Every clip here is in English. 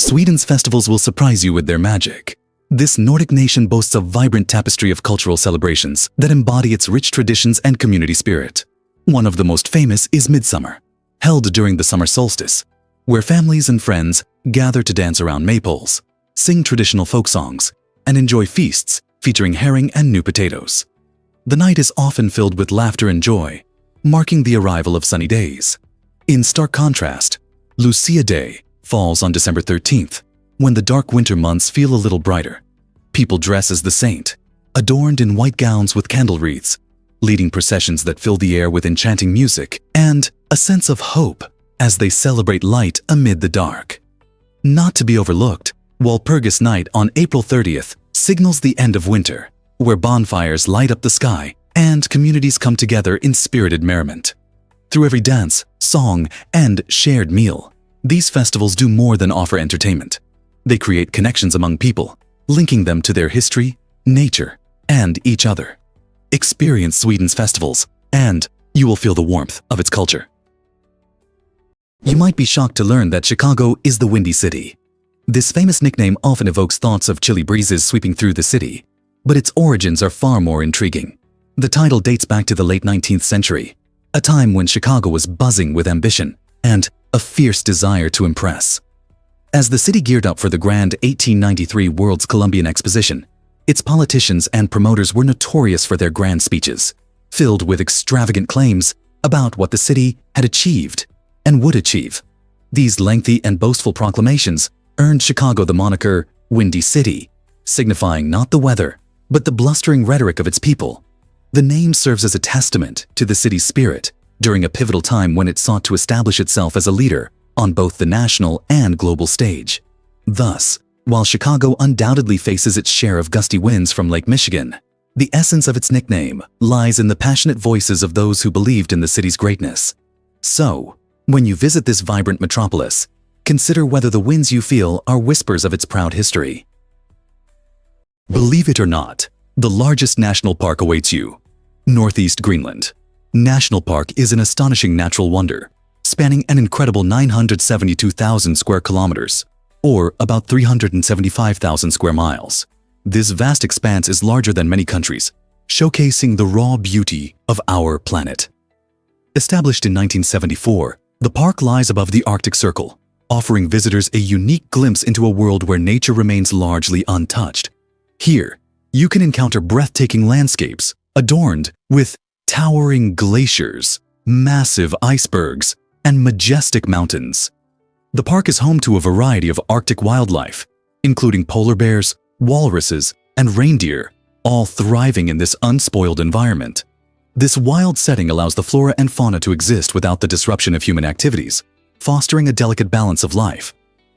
Sweden's festivals will surprise you with their magic. This Nordic nation boasts a vibrant tapestry of cultural celebrations that embody its rich traditions and community spirit. One of the most famous is Midsummer, held during the summer solstice, where families and friends gather to dance around maypoles, sing traditional folk songs, and enjoy feasts featuring herring and new potatoes. The night is often filled with laughter and joy, marking the arrival of sunny days. In stark contrast, Lucia Day falls on December 13th, when the dark winter months feel a little brighter. People dress as the saint, adorned in white gowns with candle wreaths, leading processions that fill the air with enchanting music and a sense of hope as they celebrate light amid the dark. Not to be overlooked, Walpurgis Night on April 30th signals the end of winter, where bonfires light up the sky and communities come together in spirited merriment. Through every dance, song, and shared meal, these festivals do more than offer entertainment. They create connections among people, linking them to their history, nature, and each other. Experience Sweden's festivals, and you will feel the warmth of its culture. You might be shocked to learn that Chicago is the Windy City. This famous nickname often evokes thoughts of chilly breezes sweeping through the city, but its origins are far more intriguing. The title dates back to the late 19th century, a time when Chicago was buzzing with ambition and a fierce desire to impress. As the city geared up for the grand 1893 World's Columbian Exposition, its politicians and promoters were notorious for their grand speeches, filled with extravagant claims about what the city had achieved and would achieve. These lengthy and boastful proclamations earned Chicago the moniker Windy City, signifying not the weather, but the blustering rhetoric of its people. The name serves as a testament to the city's spirit during a pivotal time when it sought to establish itself as a leader on both the national and global stage. Thus, while Chicago undoubtedly faces its share of gusty winds from Lake Michigan, the essence of its nickname lies in the passionate voices of those who believed in the city's greatness. So, when you visit this vibrant metropolis, consider whether the winds you feel are whispers of its proud history. Believe it or not, the largest national park awaits you. Northeast Greenland National Park is an astonishing natural wonder, spanning an incredible 972,000 square kilometers, or about 375,000 square miles. This vast expanse is larger than many countries, showcasing the raw beauty of our planet. Established in 1974, the park lies above the Arctic Circle, offering visitors a unique glimpse into a world where nature remains largely untouched. Here, you can encounter breathtaking landscapes adorned with towering glaciers, massive icebergs, and majestic mountains. The park is home to a variety of Arctic wildlife, including polar bears, walruses, and reindeer, all thriving in this unspoiled environment. This wild setting allows the flora and fauna to exist without the disruption of human activities, fostering a delicate balance of life.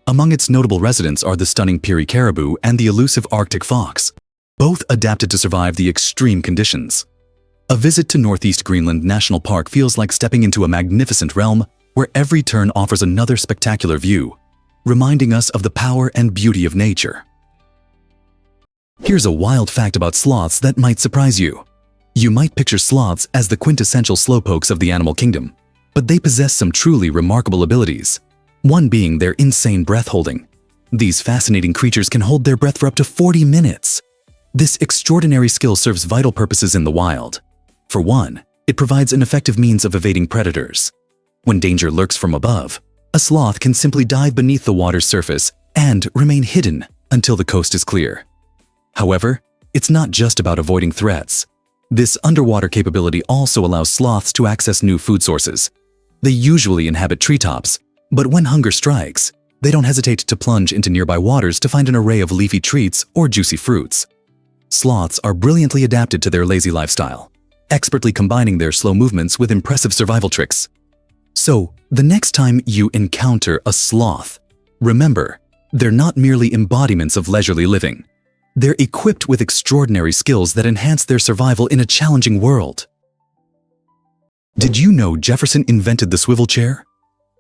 Among its notable residents are the stunning Peary caribou and the elusive Arctic fox, both adapted to survive the extreme conditions. A visit to Northeast Greenland National Park feels like stepping into a magnificent realm where every turn offers another spectacular view, reminding us of the power and beauty of nature. Here's a wild fact about sloths that might surprise you. You might picture sloths as the quintessential slowpokes of the animal kingdom, but they possess some truly remarkable abilities, one being their insane breath holding. These fascinating creatures can hold their breath for up to 40 minutes. This extraordinary skill serves vital purposes in the wild. For one, it provides an effective means of evading predators. When danger lurks from above, a sloth can simply dive beneath the water's surface and remain hidden until the coast is clear. However, it's not just about avoiding threats. This underwater capability also allows sloths to access new food sources. They usually inhabit treetops, but when hunger strikes, they don't hesitate to plunge into nearby waters to find an array of leafy treats or juicy fruits. Sloths are brilliantly adapted to their lazy lifestyle, expertly combining their slow movements with impressive survival tricks. So, the next time you encounter a sloth, remember, they're not merely embodiments of leisurely living. They're equipped with extraordinary skills that enhance their survival in a challenging world. Did you know Jefferson invented the swivel chair?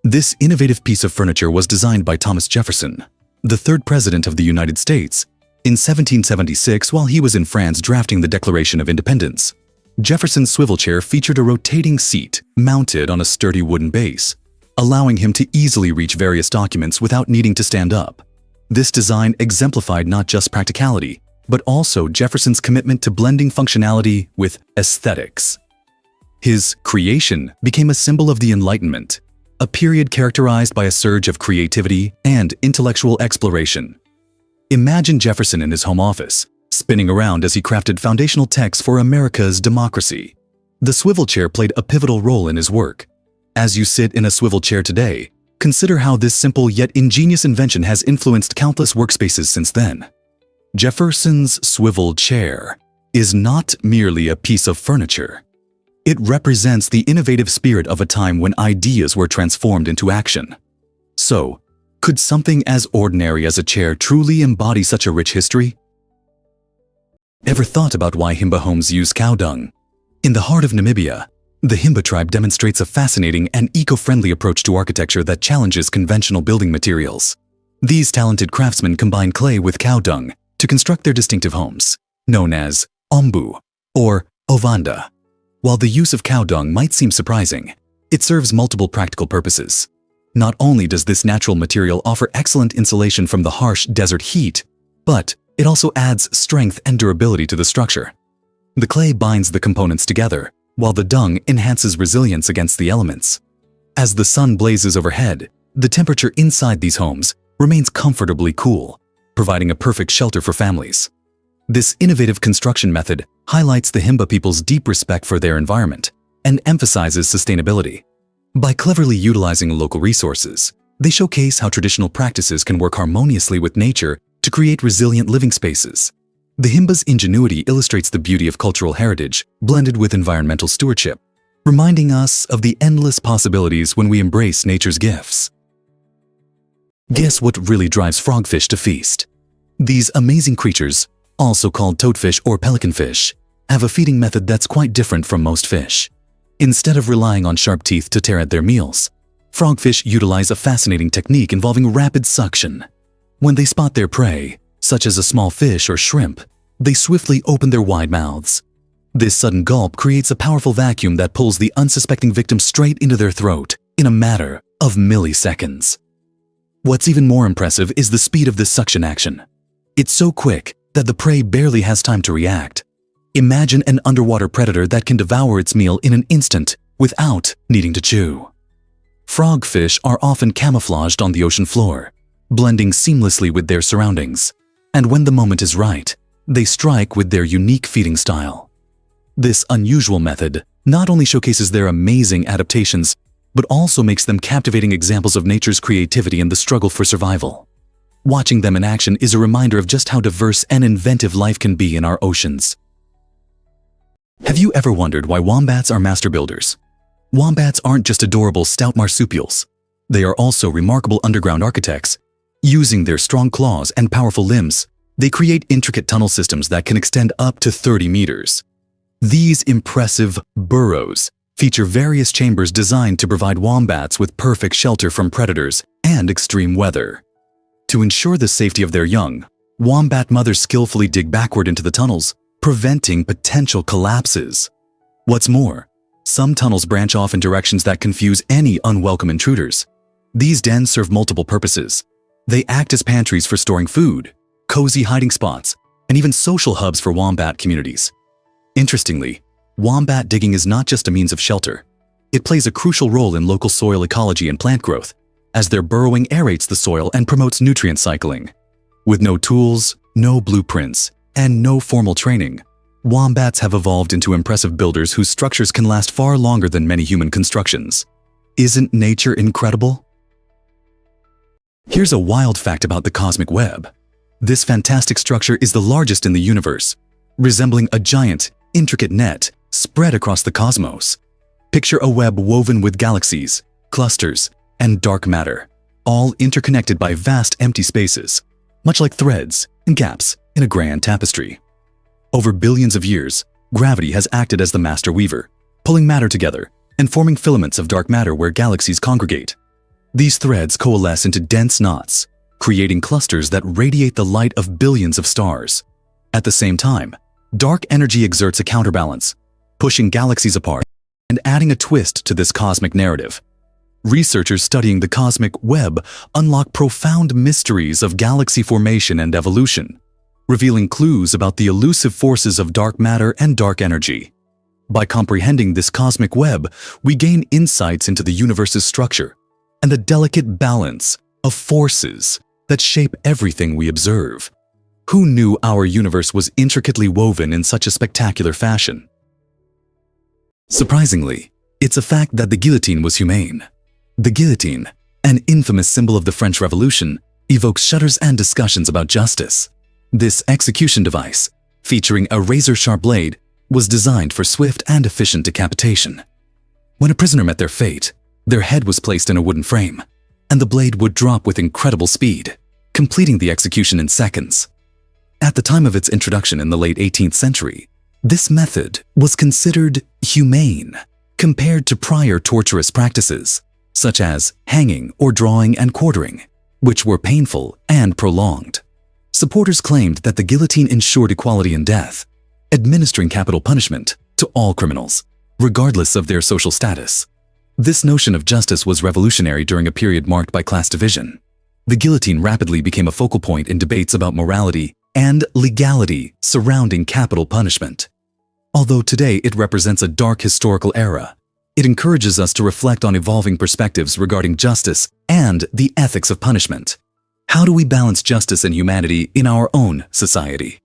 This innovative piece of furniture was designed by Thomas Jefferson, the third president of the United States, in 1776 while he was in France drafting the Declaration of Independence. Jefferson's swivel chair featured a rotating seat mounted on a sturdy wooden base, allowing him to easily reach various documents without needing to stand up. This design exemplified not just practicality, but also Jefferson's commitment to blending functionality with aesthetics. His creation became a symbol of the Enlightenment, a period characterized by a surge of creativity and intellectual exploration. Imagine Jefferson in his home office, spinning around as he crafted foundational texts for America's democracy. The swivel chair played a pivotal role in his work. As you sit in a swivel chair today, consider how this simple yet ingenious invention has influenced countless workspaces since then. Jefferson's swivel chair is not merely a piece of furniture. It represents the innovative spirit of a time when ideas were transformed into action. So, could something as ordinary as a chair truly embody such a rich history? Ever thought about why Himba homes use cow dung? In the heart of Namibia, the Himba tribe demonstrates a fascinating and eco-friendly approach to architecture that challenges conventional building materials. These talented craftsmen combine clay with cow dung to construct their distinctive homes, known as ombu or ovanda. While the use of cow dung might seem surprising, it serves multiple practical purposes. Not only does this natural material offer excellent insulation from the harsh desert heat, but it also adds strength and durability to the structure. The clay binds the components together, while the dung enhances resilience against the elements. As the sun blazes overhead, the temperature inside these homes remains comfortably cool, providing a perfect shelter for families. This innovative construction method highlights the Himba people's deep respect for their environment and emphasizes sustainability. By cleverly utilizing local resources, they showcase how traditional practices can work harmoniously with nature to create resilient living spaces. The Himba's ingenuity illustrates the beauty of cultural heritage blended with environmental stewardship, reminding us of the endless possibilities when we embrace nature's gifts. Guess what really drives frogfish to feast? These amazing creatures, also called toadfish or pelicanfish, have a feeding method that's quite different from most fish. Instead of relying on sharp teeth to tear at their meals, frogfish utilize a fascinating technique involving rapid suction. When they spot their prey, such as a small fish or shrimp, they swiftly open their wide mouths. This sudden gulp creates a powerful vacuum that pulls the unsuspecting victim straight into their throat in a matter of milliseconds. What's even more impressive is the speed of this suction action. It's so quick that the prey barely has time to react. Imagine an underwater predator that can devour its meal in an instant without needing to chew. Frogfish are often camouflaged on the ocean floor, blending seamlessly with their surroundings. And when the moment is right, they strike with their unique feeding style. This unusual method not only showcases their amazing adaptations, but also makes them captivating examples of nature's creativity and the struggle for survival. Watching them in action is a reminder of just how diverse and inventive life can be in our oceans. Have you ever wondered why wombats are master builders? Wombats aren't just adorable stout marsupials. They are also remarkable underground architects. Using their strong claws and powerful limbs, they create intricate tunnel systems that can extend up to 30 meters. These impressive burrows feature various chambers designed to provide wombats with perfect shelter from predators and extreme weather. To ensure the safety of their young, wombat mothers skillfully dig backward into the tunnels, preventing potential collapses. What's more, some tunnels branch off in directions that confuse any unwelcome intruders. These dens serve multiple purposes. They act as pantries for storing food, cozy hiding spots, and even social hubs for wombat communities. Interestingly, wombat digging is not just a means of shelter. It plays a crucial role in local soil ecology and plant growth, as their burrowing aerates the soil and promotes nutrient cycling. With no tools, no blueprints, and no formal training, wombats have evolved into impressive builders whose structures can last far longer than many human constructions. Isn't nature incredible? Here's a wild fact about the cosmic web. This fantastic structure is the largest in the universe, resembling a giant, intricate net spread across the cosmos. Picture a web woven with galaxies, clusters, and dark matter, all interconnected by vast empty spaces, much like threads and gaps in a grand tapestry. Over billions of years, gravity has acted as the master weaver, pulling matter together and forming filaments of dark matter where galaxies congregate. These threads coalesce into dense knots, creating clusters that radiate the light of billions of stars. At the same time, dark energy exerts a counterbalance, pushing galaxies apart and adding a twist to this cosmic narrative. Researchers studying the cosmic web unlock profound mysteries of galaxy formation and evolution, revealing clues about the elusive forces of dark matter and dark energy. By comprehending this cosmic web, we gain insights into the universe's structure and the delicate balance of forces that shape everything we observe. Who knew our universe was intricately woven in such a spectacular fashion? Surprisingly, it's a fact that the guillotine was humane. The guillotine, an infamous symbol of the French Revolution, evokes shudders and discussions about justice. This execution device, featuring a razor-sharp blade, was designed for swift and efficient decapitation. When a prisoner met their fate, their head was placed in a wooden frame, and the blade would drop with incredible speed, completing the execution in seconds. At the time of its introduction in the late 18th century, this method was considered humane compared to prior torturous practices, such as hanging or drawing and quartering, which were painful and prolonged. Supporters claimed that the guillotine ensured equality in death, administering capital punishment to all criminals, regardless of their social status. This notion of justice was revolutionary during a period marked by class division. The guillotine rapidly became a focal point in debates about morality and legality surrounding capital punishment. Although today it represents a dark historical era, it encourages us to reflect on evolving perspectives regarding justice and the ethics of punishment. How do we balance justice and humanity in our own society?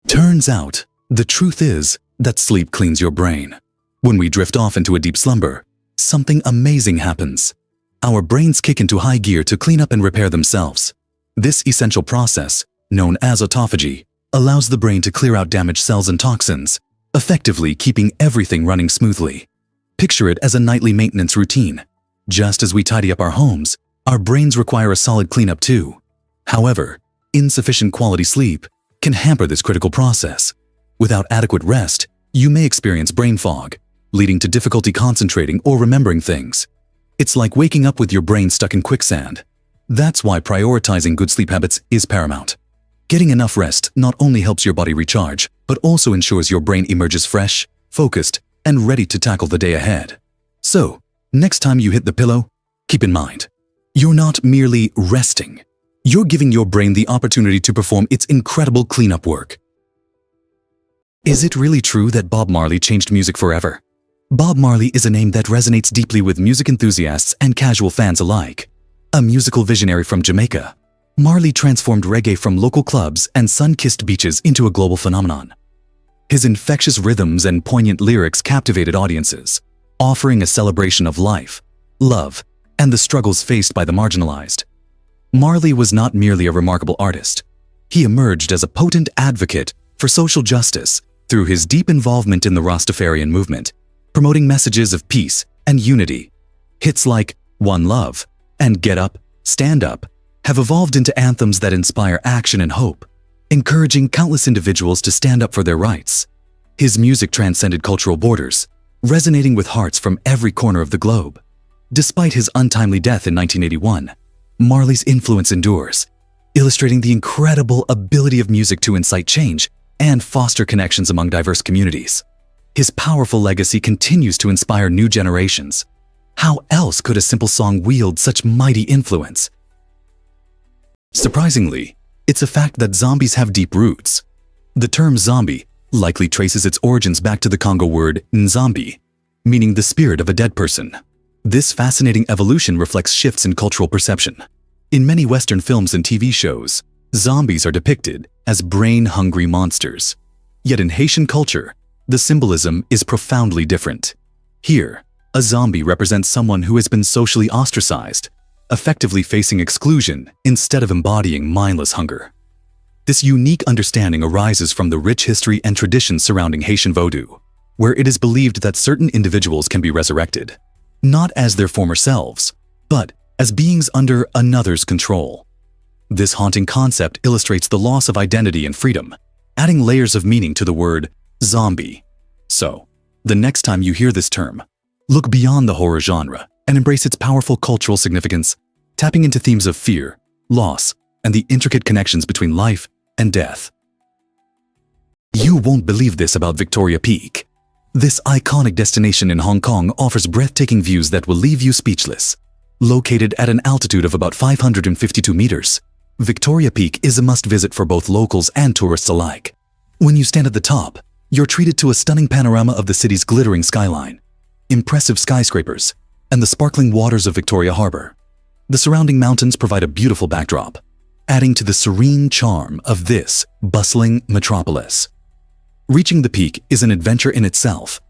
Turns out, the truth is that sleep cleans your brain. When we drift off into a deep slumber, something amazing happens. Our brains kick into high gear to clean up and repair themselves. This essential process, known as autophagy, allows the brain to clear out damaged cells and toxins, effectively keeping everything running smoothly. Picture it as a nightly maintenance routine. Just as we tidy up our homes, our brains require a solid cleanup too. However, insufficient quality sleep can hamper this critical process. Without adequate rest, you may experience brain fog, leading to difficulty concentrating or remembering things. It's like waking up with your brain stuck in quicksand. That's why prioritizing good sleep habits is paramount. Getting enough rest not only helps your body recharge, but also ensures your brain emerges fresh, focused, and ready to tackle the day ahead. So, next time you hit the pillow, keep in mind, you're not merely resting. You're giving your brain the opportunity to perform its incredible cleanup work. Is it really true that Bob Marley changed music forever? Bob Marley is a name that resonates deeply with music enthusiasts and casual fans alike. A musical visionary from Jamaica, Marley transformed reggae from local clubs and sun-kissed beaches into a global phenomenon. His infectious rhythms and poignant lyrics captivated audiences, offering a celebration of life, love, and the struggles faced by the marginalized. Marley was not merely a remarkable artist. He emerged as a potent advocate for social justice through his deep involvement in the Rastafarian movement, promoting messages of peace and unity. Hits like One Love and Get Up, Stand Up have evolved into anthems that inspire action and hope, encouraging countless individuals to stand up for their rights. His music transcended cultural borders, resonating with hearts from every corner of the globe. Despite his untimely death in 1981, Marley's influence endures, illustrating the incredible ability of music to incite change and foster connections among diverse communities. His powerful legacy continues to inspire new generations. How else could a simple song wield such mighty influence? Surprisingly, it's a fact that zombies have deep roots. The term zombie likely traces its origins back to the Congo word nzambi, meaning the spirit of a dead person. This fascinating evolution reflects shifts in cultural perception. In many Western films and TV shows, zombies are depicted as brain-hungry monsters. Yet in Haitian culture, the symbolism is profoundly different. Here, a zombie represents someone who has been socially ostracized, effectively facing exclusion instead of embodying mindless hunger. This unique understanding arises from the rich history and traditions surrounding Haitian Vodou, where it is believed that certain individuals can be resurrected, not as their former selves, but as beings under another's control. This haunting concept illustrates the loss of identity and freedom, adding layers of meaning to the word zombie. So, the next time you hear this term, look beyond the horror genre and embrace its powerful cultural significance, tapping into themes of fear, loss, and the intricate connections between life and death. You won't believe this about Victoria Peak. This iconic destination in Hong Kong offers breathtaking views that will leave you speechless. Located at an altitude of about 552 meters, Victoria Peak is a must-visit for both locals and tourists alike. When you stand at the top, you're treated to a stunning panorama of the city's glittering skyline, impressive skyscrapers, and the sparkling waters of Victoria Harbour. The surrounding mountains provide a beautiful backdrop, adding to the serene charm of this bustling metropolis. Reaching the peak is an adventure in itself.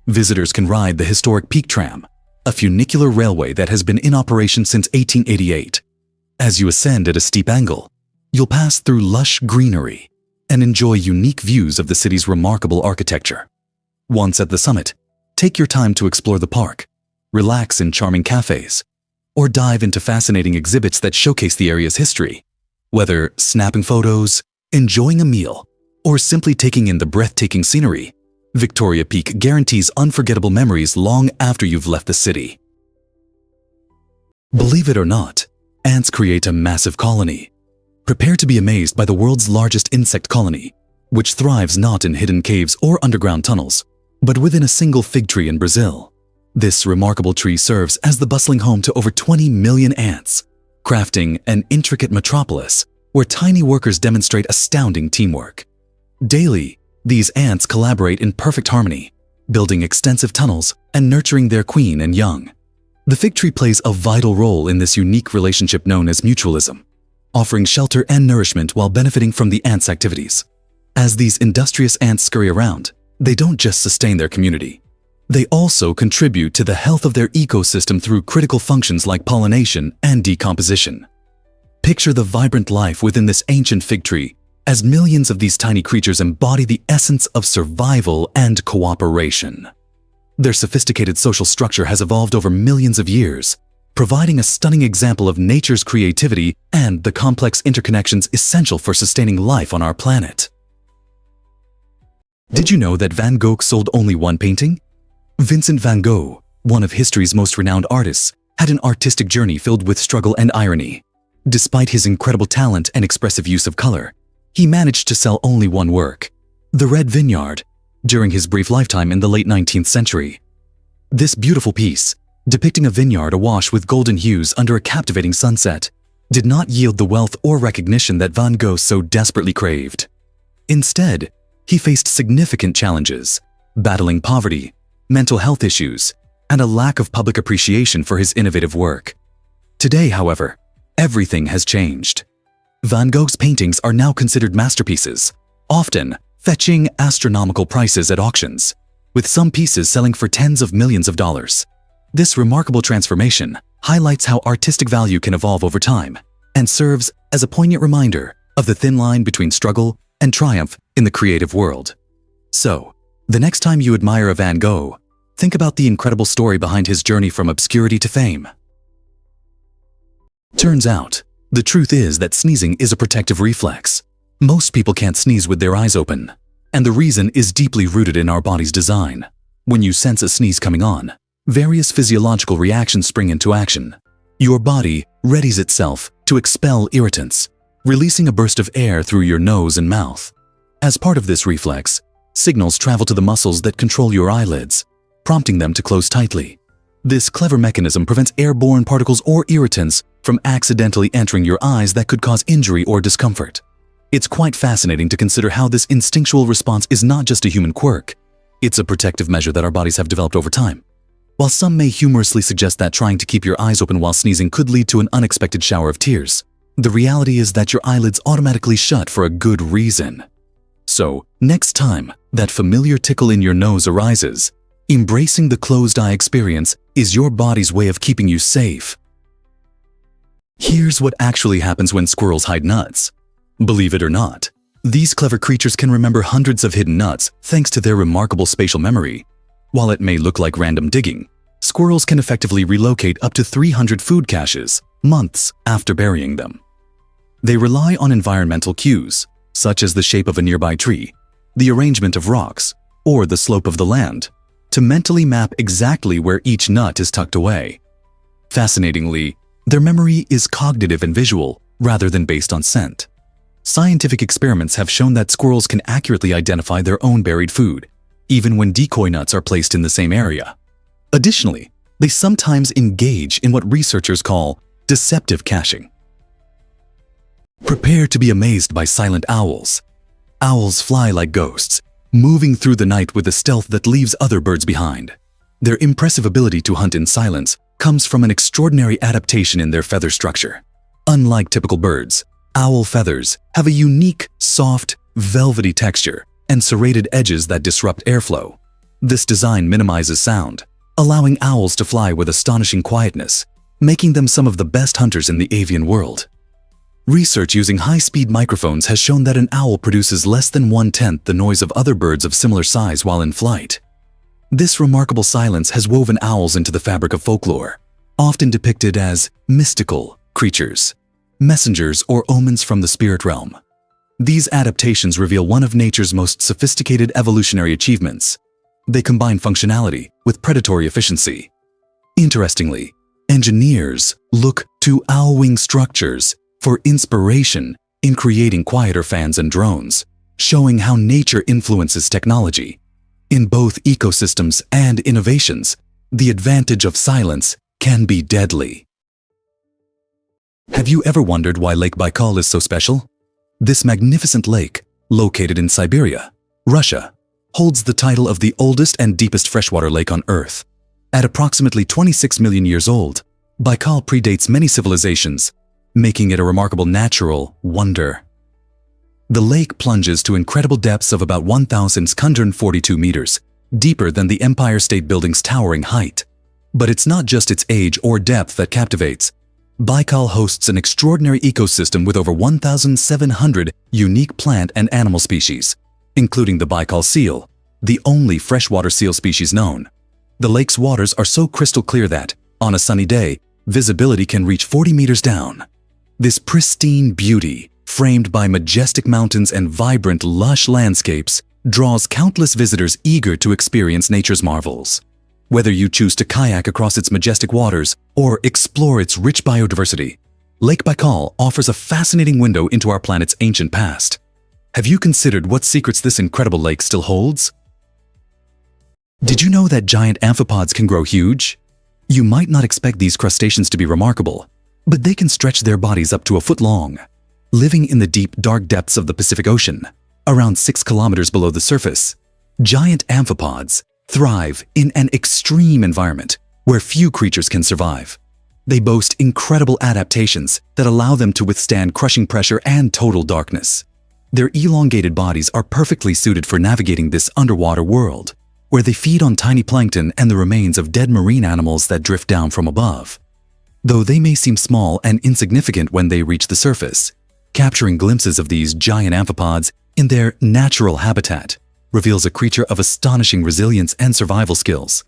Visitors can ride the historic Peak Tram, a funicular railway that has been in operation since 1888. As you ascend at a steep angle, you'll pass through lush greenery and enjoy unique views of the city's remarkable architecture. Once at the summit, take your time to explore the park, relax in charming cafes, or dive into fascinating exhibits that showcase the area's history. Whether snapping photos, enjoying a meal, or simply taking in the breathtaking scenery, Victoria Peak guarantees unforgettable memories long after you've left the city. Believe it or not, ants create a massive colony. Prepare to be amazed by the world's largest insect colony, which thrives not in hidden caves or underground tunnels, but within a single fig tree in Brazil. This remarkable tree serves as the bustling home to over 20 million ants, crafting an intricate metropolis where tiny workers demonstrate astounding teamwork. Daily, these ants collaborate in perfect harmony, building extensive tunnels and nurturing their queen and young. The fig tree plays a vital role in this unique relationship known as mutualism, offering shelter and nourishment while benefiting from the ants' activities. As these industrious ants scurry around, they don't just sustain their community. They also contribute to the health of their ecosystem through critical functions like pollination and decomposition. Picture the vibrant life within this ancient fig tree, as millions of these tiny creatures embody the essence of survival and cooperation. Their sophisticated social structure has evolved over millions of years, providing a stunning example of nature's creativity and the complex interconnections essential for sustaining life on our planet. Did you know that Van Gogh sold only one painting? Vincent van Gogh, one of history's most renowned artists, had an artistic journey filled with struggle and irony. Despite his incredible talent and expressive use of color, he managed to sell only one work, The Red Vineyard, during his brief lifetime in the late 19th century. This beautiful piece, depicting a vineyard awash with golden hues under a captivating sunset, did not yield the wealth or recognition that Van Gogh so desperately craved. Instead, he faced significant challenges, battling poverty, mental health issues, and a lack of public appreciation for his innovative work. Today, however, everything has changed. Van Gogh's paintings are now considered masterpieces, often fetching astronomical prices at auctions, with some pieces selling for tens of millions of dollars. This remarkable transformation highlights how artistic value can evolve over time and serves as a poignant reminder of the thin line between struggle and triumph in the creative world. So, the next time you admire a Van Gogh, think about the incredible story behind his journey from obscurity to fame. Turns out, the truth is that sneezing is a protective reflex. Most people can't sneeze with their eyes open, and the reason is deeply rooted in our body's design. When you sense a sneeze coming on, various physiological reactions spring into action. Your body readies itself to expel irritants, releasing a burst of air through your nose and mouth. As part of this reflex, signals travel to the muscles that control your eyelids, prompting them to close tightly. This clever mechanism prevents airborne particles or irritants from accidentally entering your eyes that could cause injury or discomfort. It's quite fascinating to consider how this instinctual response is not just a human quirk. It's a protective measure that our bodies have developed over time. While some may humorously suggest that trying to keep your eyes open while sneezing could lead to an unexpected shower of tears, the reality is that your eyelids automatically shut for a good reason. So, next time that familiar tickle in your nose arises, embracing the closed eye experience is your body's way of keeping you safe. Here's what actually happens when squirrels hide nuts. Believe it or not, these clever creatures can remember hundreds of hidden nuts thanks to their remarkable spatial memory. While it may look like random digging, squirrels can effectively relocate up to 300 food caches months after burying them. They rely on environmental cues, such as the shape of a nearby tree, the arrangement of rocks, or the slope of the land, to mentally map exactly where each nut is tucked away. Fascinatingly, their memory is cognitive and visual rather than based on scent. Scientific experiments have shown that squirrels can accurately identify their own buried food, even when decoy nuts are placed in the same area. Additionally, they sometimes engage in what researchers call deceptive caching. Prepare to be amazed by silent owls. Owls fly like ghosts, moving through the night with a stealth that leaves other birds behind. Their impressive ability to hunt in silence comes from an extraordinary adaptation in their feather structure. Unlike typical birds, owl feathers have a unique, soft, velvety texture and serrated edges that disrupt airflow. This design minimizes sound, allowing owls to fly with astonishing quietness, making them some of the best hunters in the avian world. Research using high-speed microphones has shown that an owl produces less than 1/10 the noise of other birds of similar size while in flight. This remarkable silence has woven owls into the fabric of folklore, often depicted as mystical creatures, messengers or omens from the spirit realm. These adaptations reveal one of nature's most sophisticated evolutionary achievements. They combine functionality with predatory efficiency. Interestingly, engineers look to owl wing structures for inspiration in creating quieter fans and drones, showing how nature influences technology. In both ecosystems and innovations, the advantage of silence can be deadly. Have you ever wondered why Lake Baikal is so special? This magnificent lake, located in Siberia, Russia, holds the title of the oldest and deepest freshwater lake on Earth. At approximately 26 million years old, Baikal predates many civilizations, making it a remarkable natural wonder. The lake plunges to incredible depths of about 1,142 meters, deeper than the Empire State Building's towering height. But it's not just its age or depth that captivates. Baikal hosts an extraordinary ecosystem with over 1,700 unique plant and animal species, including the Baikal seal, the only freshwater seal species known. The lake's waters are so crystal clear that, on a sunny day, visibility can reach 40 meters down. This pristine beauty, framed by majestic mountains and vibrant, lush landscapes, draws countless visitors eager to experience nature's marvels. Whether you choose to kayak across its majestic waters or explore its rich biodiversity, Lake Baikal offers a fascinating window into our planet's ancient past. Have you considered what secrets this incredible lake still holds? Did you know that giant amphipods can grow huge? You might not expect these crustaceans to be remarkable, but they can stretch their bodies up to a foot long. Living in the deep, dark depths of the Pacific Ocean, around 6 kilometers below the surface, giant amphipods thrive in an extreme environment where few creatures can survive. They boast incredible adaptations that allow them to withstand crushing pressure and total darkness. Their elongated bodies are perfectly suited for navigating this underwater world, where they feed on tiny plankton and the remains of dead marine animals that drift down from above. Though they may seem small and insignificant when they reach the surface, capturing glimpses of these giant amphipods in their natural habitat reveals a creature of astonishing resilience and survival skills.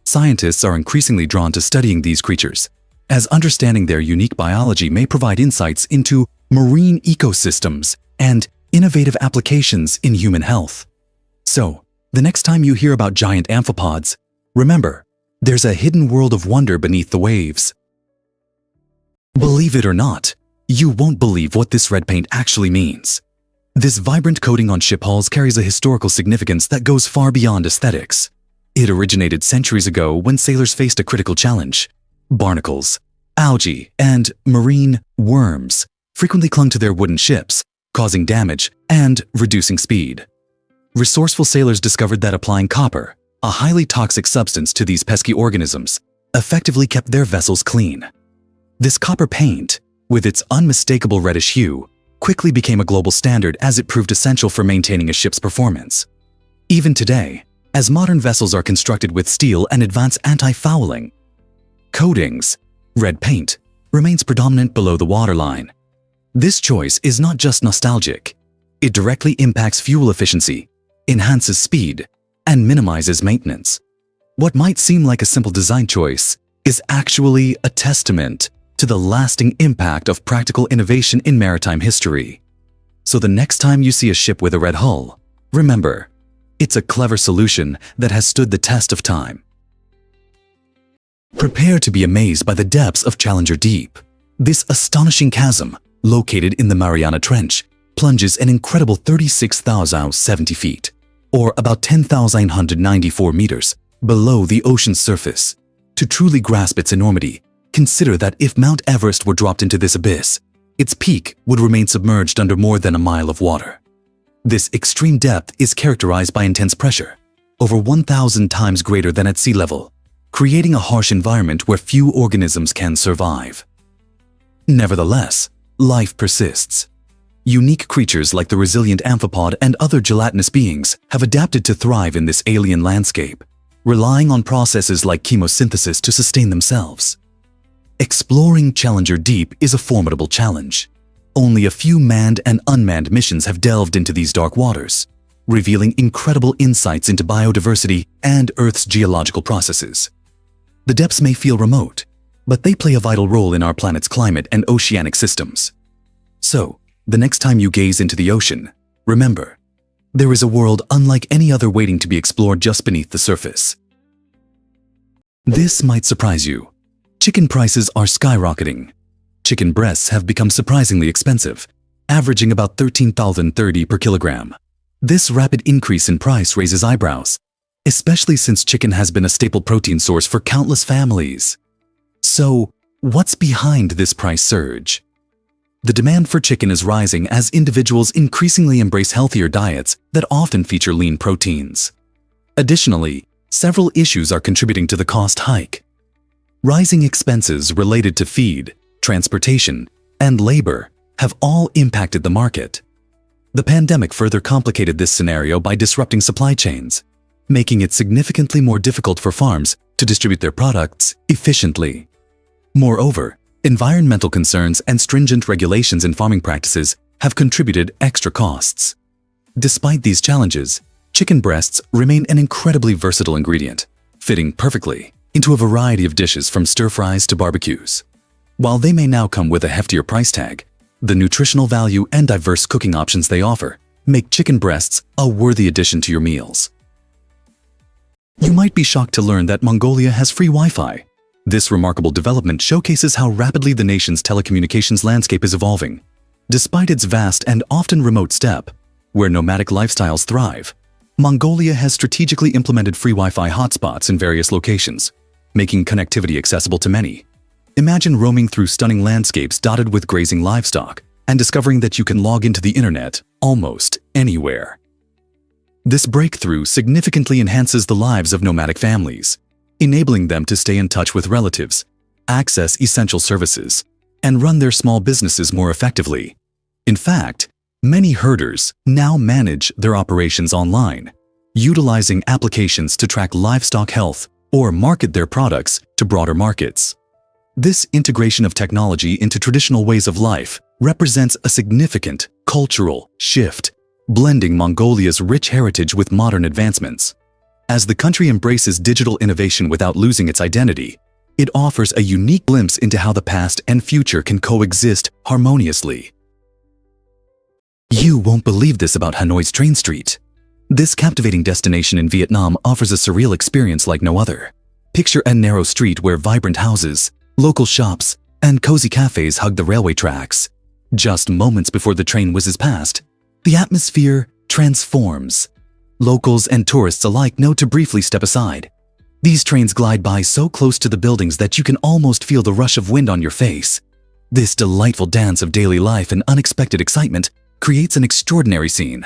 Scientists are increasingly drawn to studying these creatures, as understanding their unique biology may provide insights into marine ecosystems and innovative applications in human health. So, the next time you hear about giant amphipods, remember, there's a hidden world of wonder beneath the waves. Believe it or not, you won't believe what this red paint actually means. This vibrant coating on ship hulls carries a historical significance that goes far beyond aesthetics. It originated centuries ago when sailors faced a critical challenge. Barnacles, algae, and marine worms frequently clung to their wooden ships, causing damage and reducing speed. Resourceful sailors discovered that applying copper, a highly toxic substance to these pesky organisms, effectively kept their vessels clean. This copper paint, with its unmistakable reddish hue, quickly became a global standard as it proved essential for maintaining a ship's performance. Even today, as modern vessels are constructed with steel and advanced anti-fouling coatings, red paint remains predominant below the waterline. This choice is not just nostalgic. It directly impacts fuel efficiency, enhances speed, and minimizes maintenance. What might seem like a simple design choice is actually a testament to the lasting impact of practical innovation in maritime history. So the next time you see a ship with a red hull, remember, it's a clever solution that has stood the test of time. Prepare to be amazed by the depths of Challenger Deep. This astonishing chasm, located in the Mariana Trench, plunges an incredible 36,070 feet. or about 10,994 meters, below the ocean's surface. To truly grasp its enormity, consider that if Mount Everest were dropped into this abyss, its peak would remain submerged under more than a mile of water. This extreme depth is characterized by intense pressure, over 1,000 times greater than at sea level, creating a harsh environment where few organisms can survive. Nevertheless, life persists. Unique creatures like the resilient amphipod and other gelatinous beings have adapted to thrive in this alien landscape, relying on processes like chemosynthesis to sustain themselves. Exploring Challenger Deep is a formidable challenge. Only a few manned and unmanned missions have delved into these dark waters, revealing incredible insights into biodiversity and Earth's geological processes. The depths may feel remote, but they play a vital role in our planet's climate and oceanic systems. So, the next time you gaze into the ocean, remember, there is a world unlike any other waiting to be explored just beneath the surface. This might surprise you. Chicken prices are skyrocketing. Chicken breasts have become surprisingly expensive, averaging about $13,030 per kilogram. This rapid increase in price raises eyebrows, especially since chicken has been a staple protein source for countless families. So, what's behind this price surge? The demand for chicken is rising as individuals increasingly embrace healthier diets that often feature lean proteins. Additionally, several issues are contributing to the cost hike. Rising expenses related to feed, transportation, and labor have all impacted the market. The pandemic further complicated this scenario by disrupting supply chains, making it significantly more difficult for farms to distribute their products efficiently. Moreover, environmental concerns and stringent regulations in farming practices have contributed extra costs. Despite these challenges, chicken breasts remain an incredibly versatile ingredient, fitting perfectly into a variety of dishes from stir-fries to barbecues. While they may now come with a heftier price tag, the nutritional value and diverse cooking options they offer make chicken breasts a worthy addition to your meals. You might be shocked to learn that Mongolia has free Wi-Fi. This remarkable development showcases how rapidly the nation's telecommunications landscape is evolving. Despite its vast and often remote steppe, where nomadic lifestyles thrive, Mongolia has strategically implemented free Wi-Fi hotspots in various locations, making connectivity accessible to many. Imagine roaming through stunning landscapes dotted with grazing livestock and discovering that you can log into the internet almost anywhere. This breakthrough significantly enhances the lives of nomadic families, enabling them to stay in touch with relatives, access essential services, and run their small businesses more effectively. In fact, many herders now manage their operations online, utilizing applications to track livestock health or market their products to broader markets. This integration of technology into traditional ways of life represents a significant cultural shift, blending Mongolia's rich heritage with modern advancements. As the country embraces digital innovation without losing its identity, it offers a unique glimpse into how the past and future can coexist harmoniously. You won't believe this about Hanoi's train street. This captivating destination in Vietnam offers a surreal experience like no other. Picture a narrow street where vibrant houses, local shops, and cozy cafes hug the railway tracks. Just moments before the train whizzes past, the atmosphere transforms. Locals and tourists alike know to briefly step aside. These trains glide by so close to the buildings that you can almost feel the rush of wind on your face. This delightful dance of daily life and unexpected excitement creates an extraordinary scene.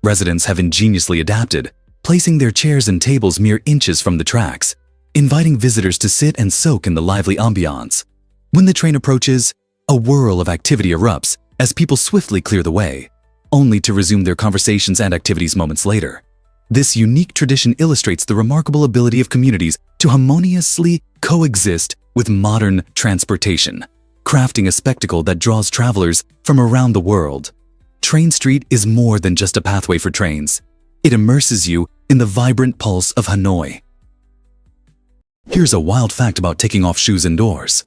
Residents have ingeniously adapted, placing their chairs and tables mere inches from the tracks, inviting visitors to sit and soak in the lively ambiance. When the train approaches, a whirl of activity erupts as people swiftly clear the way, only to resume their conversations and activities moments later. This unique tradition illustrates the remarkable ability of communities to harmoniously coexist with modern transportation, crafting a spectacle that draws travelers from around the world. Train Street is more than just a pathway for trains. It immerses you in the vibrant pulse of Hanoi. Here's a wild fact about taking off shoes indoors.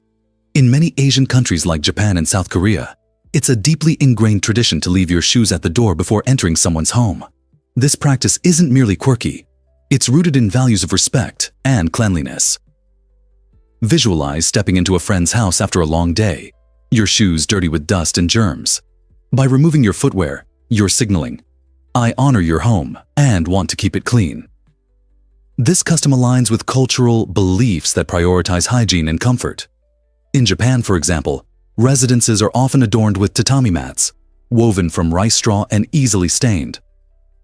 In many Asian countries like Japan and South Korea, it's a deeply ingrained tradition to leave your shoes at the door before entering someone's home. This practice isn't merely quirky, it's rooted in values of respect and cleanliness. Visualize stepping into a friend's house after a long day, your shoes dirty with dust and germs. By removing your footwear, you're signaling, I honor your home and want to keep it clean. This custom aligns with cultural beliefs that prioritize hygiene and comfort. In Japan, for example, residences are often adorned with tatami mats, woven from rice straw and easily stained.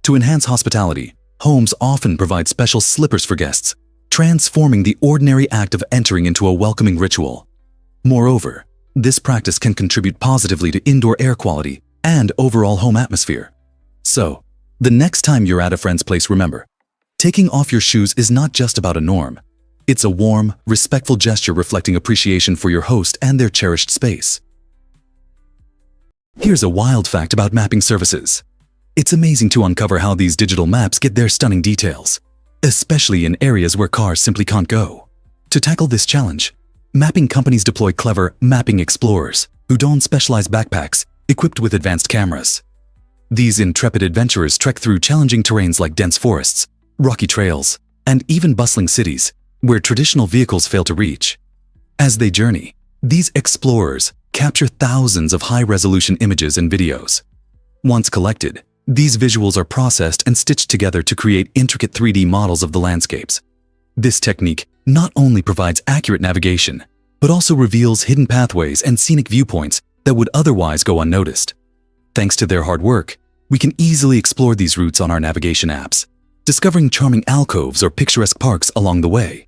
To enhance hospitality, homes often provide special slippers for guests, transforming the ordinary act of entering into a welcoming ritual. Moreover, this practice can contribute positively to indoor air quality and overall home atmosphere. So, the next time you're at a friend's place, remember, taking off your shoes is not just about a norm. It's a warm, respectful gesture reflecting appreciation for your host and their cherished space. Here's a wild fact about mapping services. It's amazing to uncover how these digital maps get their stunning details, especially in areas where cars simply can't go. To tackle this challenge, mapping companies deploy clever mapping explorers who don specialized backpacks equipped with advanced cameras. These intrepid adventurers trek through challenging terrains like dense forests, rocky trails, and even bustling cities where traditional vehicles fail to reach. As they journey, these explorers capture thousands of high-resolution images and videos. Once collected, these visuals are processed and stitched together to create intricate 3D models of the landscapes. This technique not only provides accurate navigation, but also reveals hidden pathways and scenic viewpoints that would otherwise go unnoticed. Thanks to their hard work, we can easily explore these routes on our navigation apps, discovering charming alcoves or picturesque parks along the way.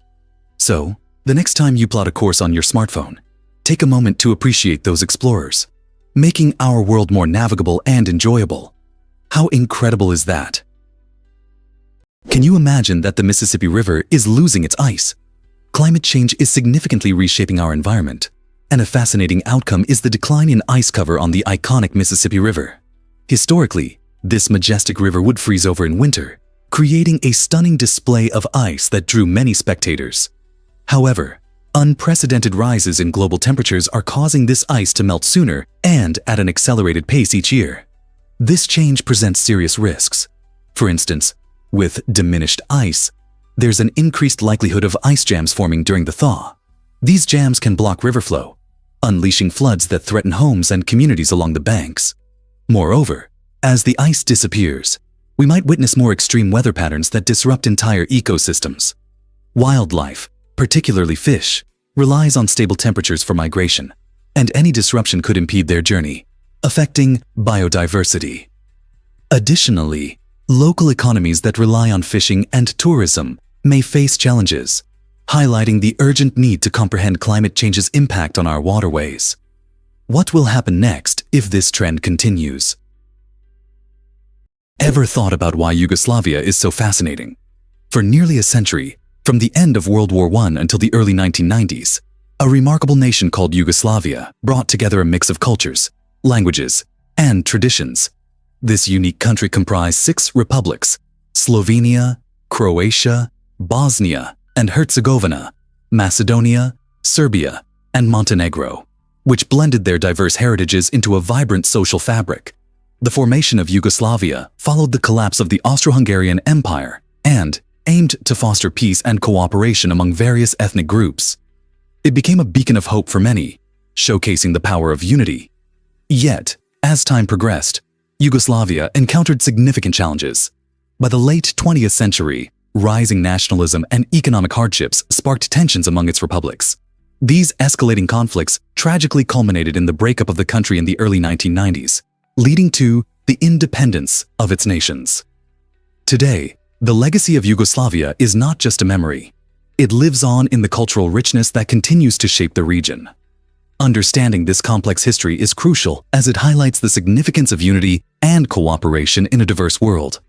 So, the next time you plot a course on your smartphone, take a moment to appreciate those explorers, making our world more navigable and enjoyable. How incredible is that? Can you imagine that the Mississippi River is losing its ice? Climate change is significantly reshaping our environment, and a fascinating outcome is the decline in ice cover on the iconic Mississippi River. Historically, this majestic river would freeze over in winter, creating a stunning display of ice that drew many spectators. However, unprecedented rises in global temperatures are causing this ice to melt sooner and at an accelerated pace each year. This change presents serious risks. For instance, with diminished ice, there's an increased likelihood of ice jams forming during the thaw. These jams can block river flow, unleashing floods that threaten homes and communities along the banks. Moreover, as the ice disappears, we might witness more extreme weather patterns that disrupt entire ecosystems. Wildlife, particularly fish, relies on stable temperatures for migration, and any disruption could impede their journey, affecting biodiversity. Additionally, local economies that rely on fishing and tourism may face challenges, highlighting the urgent need to comprehend climate change's impact on our waterways. What will happen next if this trend continues? Ever thought about why Yugoslavia is so fascinating? For nearly a century, from the end of World War I until the early 1990s, a remarkable nation called Yugoslavia brought together a mix of cultures, languages, and traditions. This unique country comprised 6 republics: Slovenia, Croatia, Bosnia and Herzegovina, Macedonia, Serbia, and Montenegro, which blended their diverse heritages into a vibrant social fabric. The formation of Yugoslavia followed the collapse of the Austro-Hungarian Empire and aimed to foster peace and cooperation among various ethnic groups. It became a beacon of hope for many, showcasing the power of unity. Yet, as time progressed, Yugoslavia encountered significant challenges. By the late 20th century, rising nationalism and economic hardships sparked tensions among its republics. These escalating conflicts tragically culminated in the breakup of the country in the early 1990s, leading to the independence of its nations. Today, the legacy of Yugoslavia is not just a memory. It lives on in the cultural richness that continues to shape the region. Understanding this complex history is crucial as it highlights the significance of unity and cooperation in a diverse world.